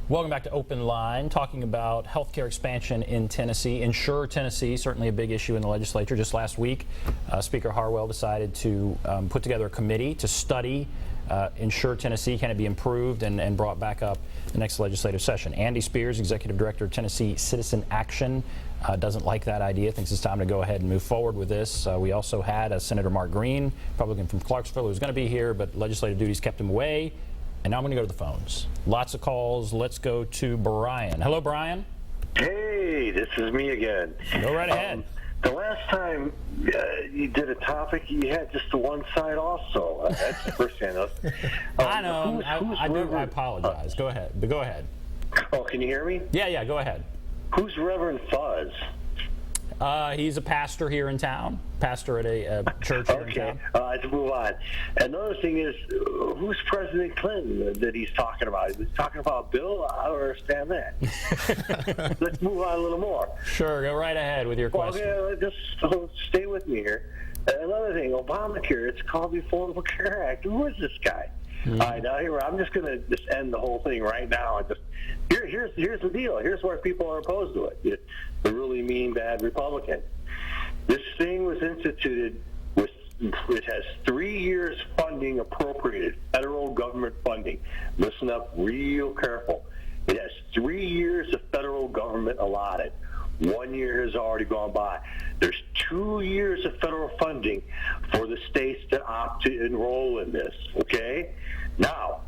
Welcome back to OpenLine, talking about healthcare expansion in Tennessee. Insure Tennessee, certainly a big issue in the legislature. Just last week, Speaker Harwell decided to put together a committee to study Insure Tennessee. Can it be improved and brought back up the next legislative session? Andy Spears, Executive Director of Tennessee Citizen Action, doesn't like that idea, thinks it's time to go ahead and move forward with this. We also had Senator Mark Green, Republican from Clarksville, who was going to be here, but legislative duties kept him away. And now I'm going to go to the phones. Lots of calls. Let's go to Brian. Hello, Brian. Hey, this is me again. Go right ahead. The last time you did a topic, you had just the one side also. That's the first thing I noticed. I know. I apologize. Go ahead. But go ahead. Oh, can you hear me? Yeah, go ahead. Who's Reverend Fuzz? He's a pastor here in town, pastor at a church here in town. Let's move on. Another thing is, who's President Clinton that he's talking about? He's talking about Bill? I don't understand that. Let's move on a little more. Sure, go right ahead with your question. Okay, just stay with me here. Another thing, Obamacare, it's called the Affordable Care Act. Who is this guy? All right, now here, I'm just going to just end the whole thing right now. And just here's the deal. Here's why people are opposed to it. The really mean, bad Republican. This thing was instituted with, it has 3 years funding appropriated, federal government funding. Listen up real careful. It has 3 years of federal government allotted. 1 year has already gone by. There's 2 years of federal funding for the states that opt to enroll in this, okay? Now,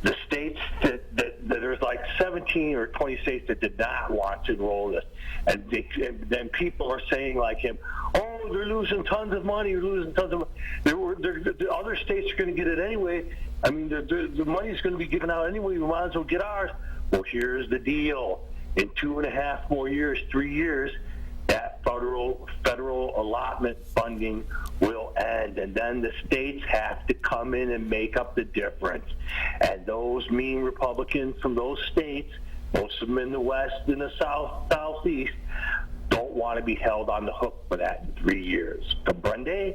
the states that there's like 17 or 20 states that did not want to enroll in this. And then people are saying like him, oh, they're losing tons of money, the other states are going to get it anyway. I mean, the money's going to be given out anyway. We might as well get ours. Well, here's the deal. In 2.5 more years, 3 years, that federal allotment funding will end, and then the states have to come in and make up the difference. And those mean Republicans from those states, most of them in the West and the Southeast, don't want to be held on the hook for that in 3 years. Comprende?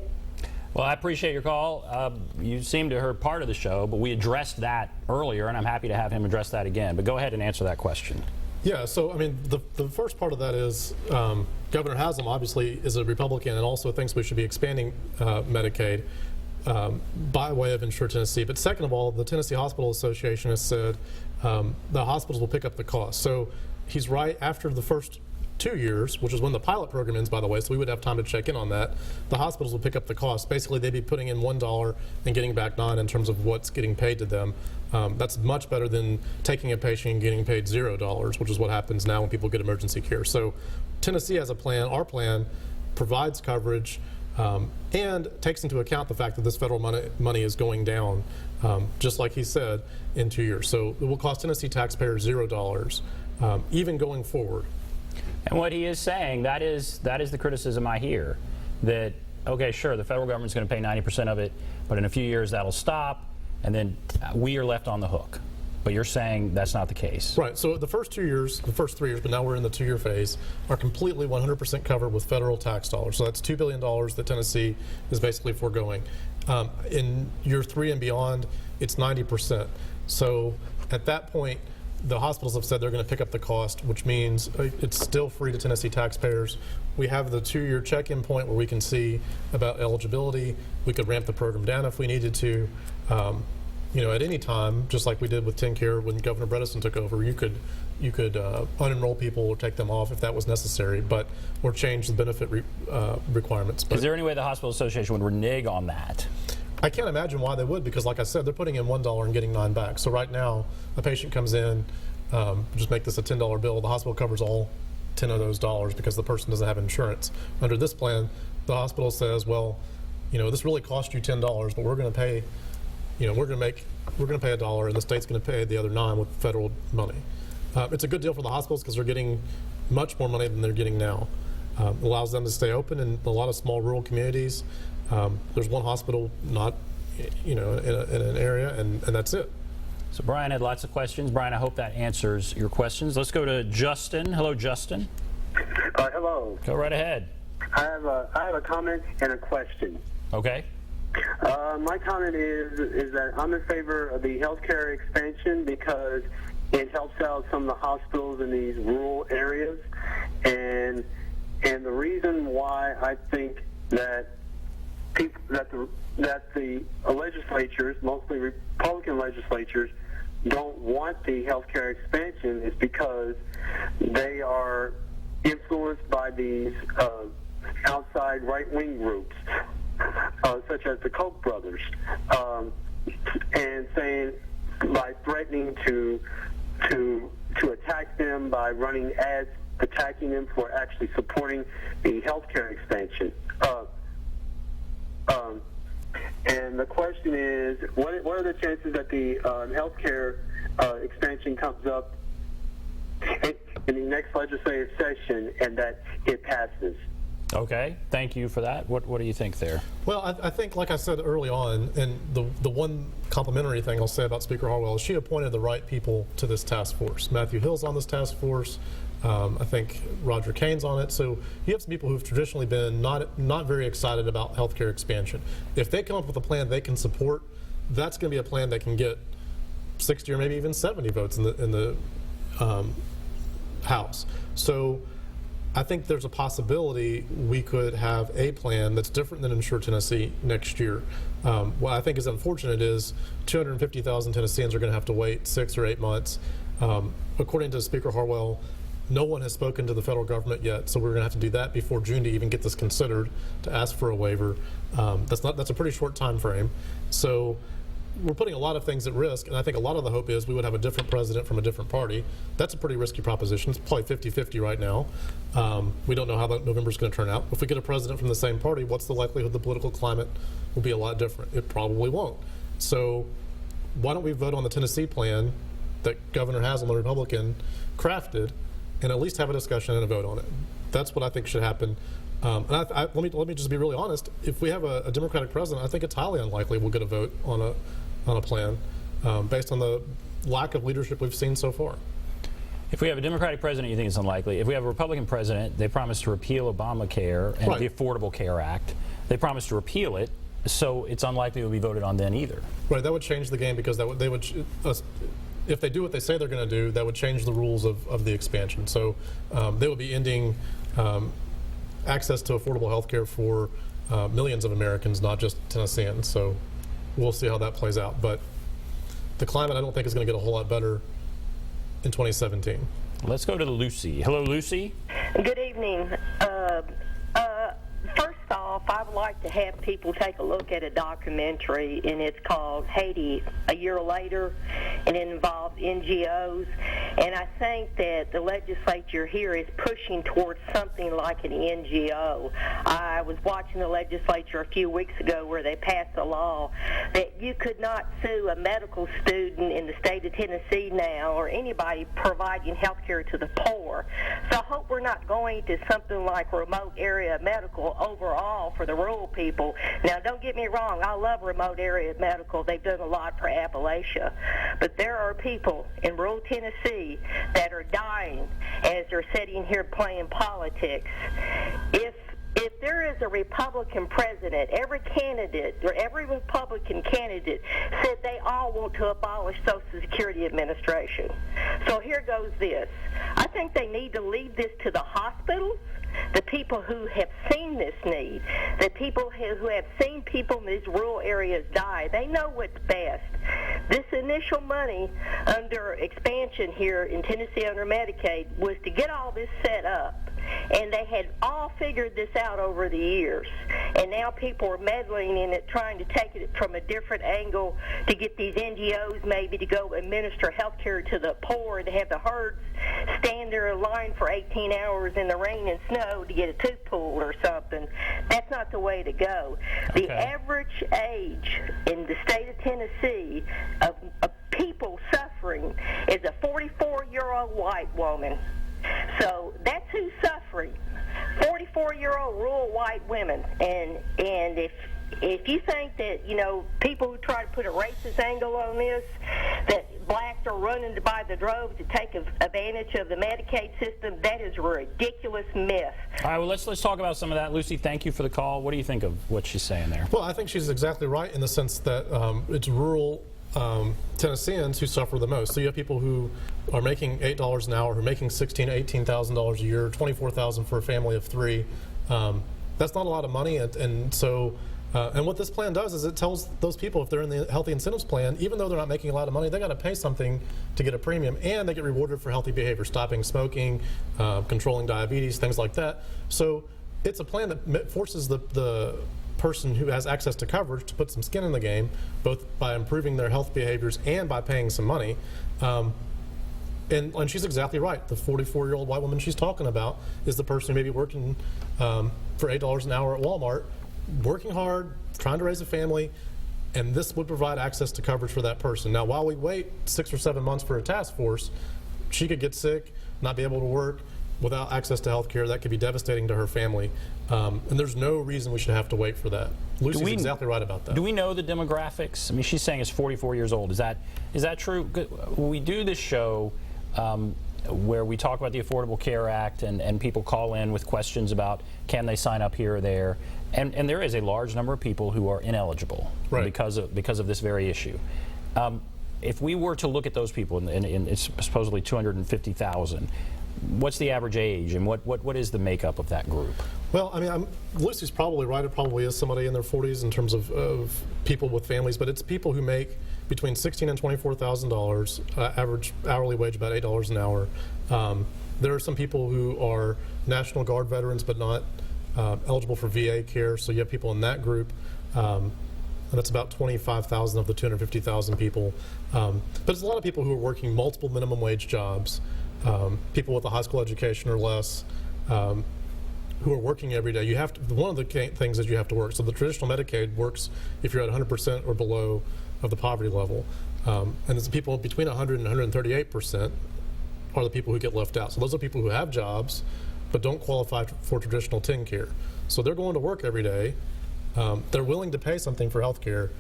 Well, I appreciate your call. You seem to have heard part of the show, but we addressed that earlier, and I'm happy to have him address that again. But go ahead and answer that question. Yeah, so I mean, the first part of that is Governor Haslam obviously is a Republican and also thinks we should be expanding Medicaid by way of Insure Tennessee. But second of all, the Tennessee Hospital Association has said the hospitals will pick up the cost. So he's right. After the first 2 years, which is when the pilot program ends, by the way, so we would have time to check in on that, the hospitals will pick up the cost. Basically, they'd be putting in $1 and getting back $9 in terms of what's getting paid to them. That's much better than taking a patient and getting paid $0, which is what happens now when people get emergency care. So Tennessee has a plan. Our plan provides coverage and takes into account the fact that this federal money is going down, just like he said, in 2 years. So it will cost Tennessee taxpayers $0, even going forward. And what he is saying, that is the criticism I hear, that, okay, sure, the federal government's going to pay 90% of it, but in a few years that'll stop, and then we are left on the hook. But you're saying that's not the case. Right. So the first 2 years, the first 3 years, but now we're in the 2 year phase, are completely 100% covered with federal tax dollars. So that's $2 billion that Tennessee is basically foregoing. In year 3 and beyond, it's 90%. So at that point, the hospitals have said they're going to pick up the cost, which means it's still free to Tennessee taxpayers. We have the 2 year check-in point where we can see about eligibility. We could ramp the program down if we needed to. At any time, just like we did with TennCare when Governor Bredesen took over, you could unenroll people or take them off if that was necessary, or change the benefit requirements. But is there any way the Hospital Association would renege on that? I can't imagine why they would, because like I said, they're putting in $1 and getting $9 back. So right now, a patient comes in, just make this a $10 bill. The hospital covers all 10 of those dollars because the person doesn't have insurance. Under this plan, the hospital says, well, this really cost you $10, but we're going to pay, we're going to pay $1, and the state's going to pay the other $9 with federal money. It's a good deal for the hospitals because they're getting much more money than they're getting now. It allows them to stay open in a lot of small rural communities. There's one hospital not, in an area, and that's it. So Brian had lots of questions. Brian, I hope that answers your questions. Let's go to Justin. Hello, Justin. Hello. Go right ahead. I have a comment and a question. Okay. My comment is that I'm in favor of the healthcare expansion because it helps out some of the hospitals in these rural areas, and the reason why I think that the legislatures, mostly Republican legislatures, don't want the healthcare expansion is because they are influenced by these outside right-wing groups, such as the Koch brothers, and saying by threatening to attack them by running ads attacking them for actually supporting the healthcare expansion. And the question is, what are the chances that the healthcare expansion comes up in the next legislative session and that it passes? Okay, thank you for that. What do you think there? Well, I think, like I said early on, and the one complimentary thing I'll say about Speaker Harwell is she appointed the right people to this task force. Matthew Hill's on this task force. I think Roger Kane's on it. So you have some people who've traditionally been not very excited about healthcare expansion. If they come up with a plan they can support, that's going to be a plan that can get 60 or maybe even 70 votes in the House. So I think there's a possibility we could have a plan that's different than Insure Tennessee next year. What I think is unfortunate is 250,000 Tennesseans are going to have to wait 6 or 8 months. According to Speaker Harwell, no one has spoken to the federal government yet, so we're going to have to do that before June to even get this considered, to ask for a waiver. That's a pretty short time frame. So we're putting a lot of things at risk, and I think a lot of the hope is we would have a different president from a different party. That's a pretty risky proposition. It's probably 50-50 right now. We don't know how November's going to turn out. If we get a president from the same party, what's the likelihood the political climate will be a lot different? It probably won't. So why don't we vote on the Tennessee plan that Governor Haslam, a Republican, crafted, and at least have a discussion and a vote on it? That's what I think should happen. And let me just be really honest. If we have a Democratic president, I think it's highly unlikely we'll get a vote on a plan based on the lack of leadership we've seen so far. If we have a Democratic president, you think it's unlikely. If we have a Republican president, they promised to repeal Obamacare and the Affordable Care Act. They promised to repeal it, so it's unlikely it will be voted on then either. Right, that would change the game because they would. If they do what they say they're going to do, that would change the rules of the expansion. So they would be ending access to affordable health care for millions of Americans, not just Tennesseans. So we'll see how that plays out. But the climate, I don't think, is going to get a whole lot better in 2017. Let's go to Lucy. Hello, Lucy. Good evening. First off, I would like to have people take a look at a documentary, and it's called Haiti, A Year Later, and it involves NGOs. And I think that the legislature here is pushing towards something like an NGO. I was watching the legislature a few weeks ago where they passed a law that you could not sue a medical student in the state of Tennessee now, or anybody providing health care to the poor. So I hope we're not going to something like remote area medical overall for the rural people. Now, don't get me wrong, I love remote area medical. They've done a lot for Appalachia. But there are people in rural Tennessee that are dying as they're sitting here playing politics. If there is a Republican president, every candidate or every Republican candidate said they all want to abolish Social Security Administration. So here goes this. I think they need to leave this to the hospitals, the people who have seen this need, the people who have seen people in these rural areas die. They know what's best. This initial money under expansion here in Tennessee under Medicaid was to get all this set up. And they had all figured this out over the years. And now people are meddling in it, trying to take it from a different angle to get these NGOs maybe to go administer health care to the poor, to have the herds stand there in line for 18 hours in the rain and snow to get a tooth pulled or something. That's not the way to go. Okay. The average age in the state of Tennessee of people suffering is a 44-year-old white woman. So that's who's suffering, 44-year-old rural white women. And if you think that, you know, people who try to put a racist angle on this, that blacks are running by the drove to take advantage of the Medicaid system, that is a ridiculous myth. All right, well, let's talk about some of that. Lucy, thank you for the call. What do you think of what she's saying there? Well, I think she's exactly right in the sense that it's rural Tennesseans who suffer the most. So you have people who are making $8 an hour, who are making $16,000 to $18,000 a year, $24,000 for a family of 3. That's not a lot of money, and so. And what this plan does is it tells those people, if they're in the healthy incentives plan, even though they're not making a lot of money, they got to pay something to get a premium, and they get rewarded for healthy behavior, stopping smoking, controlling diabetes, things like that. So it's a plan that forces the person who has access to coverage to put some skin in the game, both by improving their health behaviors and by paying some money. And she's exactly right. The 44-year-old white woman she's talking about is the person who may be working for $8 an hour at Walmart, working hard, trying to raise a family, and this would provide access to coverage for that person. Now, while we wait 6 or 7 months for a task force, she could get sick, not be able to work without access to health care. That could be devastating to her family, and there's no reason we should have to wait for that. Lucy's exactly right about that. Do we know the demographics? I mean, she's saying it's 44 years old. Is that true? When we do this show where we talk about the Affordable Care Act and people call in with questions about can they sign up here or there, and there is a large number of people who are ineligible because of this very issue. If we were to look at those people, and it's supposedly 250,000, what's the average age, and what is the makeup of that group? Well, I mean, Lucy's probably right. It probably is somebody in their 40s in terms of people with families, but it's people who make between $16,000 and $24,000, average hourly wage about $8 an hour. There are some people who are National Guard veterans but not eligible for VA care, so you have people in that group. And that's about 25,000 of the 250,000 people. But it's a lot of people who are working multiple minimum wage jobs, people with a high school education or less, who are working every day. You have to, one of the things is you have to work. So the traditional Medicaid works if you're at 100% or below of the poverty level. And it's the people between 100 and 138% are the people who get left out. So those are people who have jobs but don't qualify for traditional TIN care. So they're going to work every day. They're willing to pay something for health care,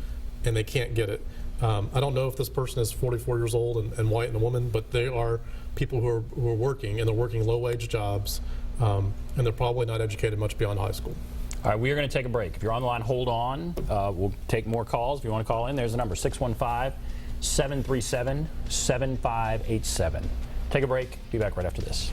and they can't get it. I don't know if this person is 44 years old and white and a woman, but they are people who are working, and they're working low-wage jobs, and they're probably not educated much beyond high school. All right, we are going to take a break. If you're on the line, hold on. We'll take more calls. If you want to call in, there's the number, 615-737-7587. Take a break. Be back right after this.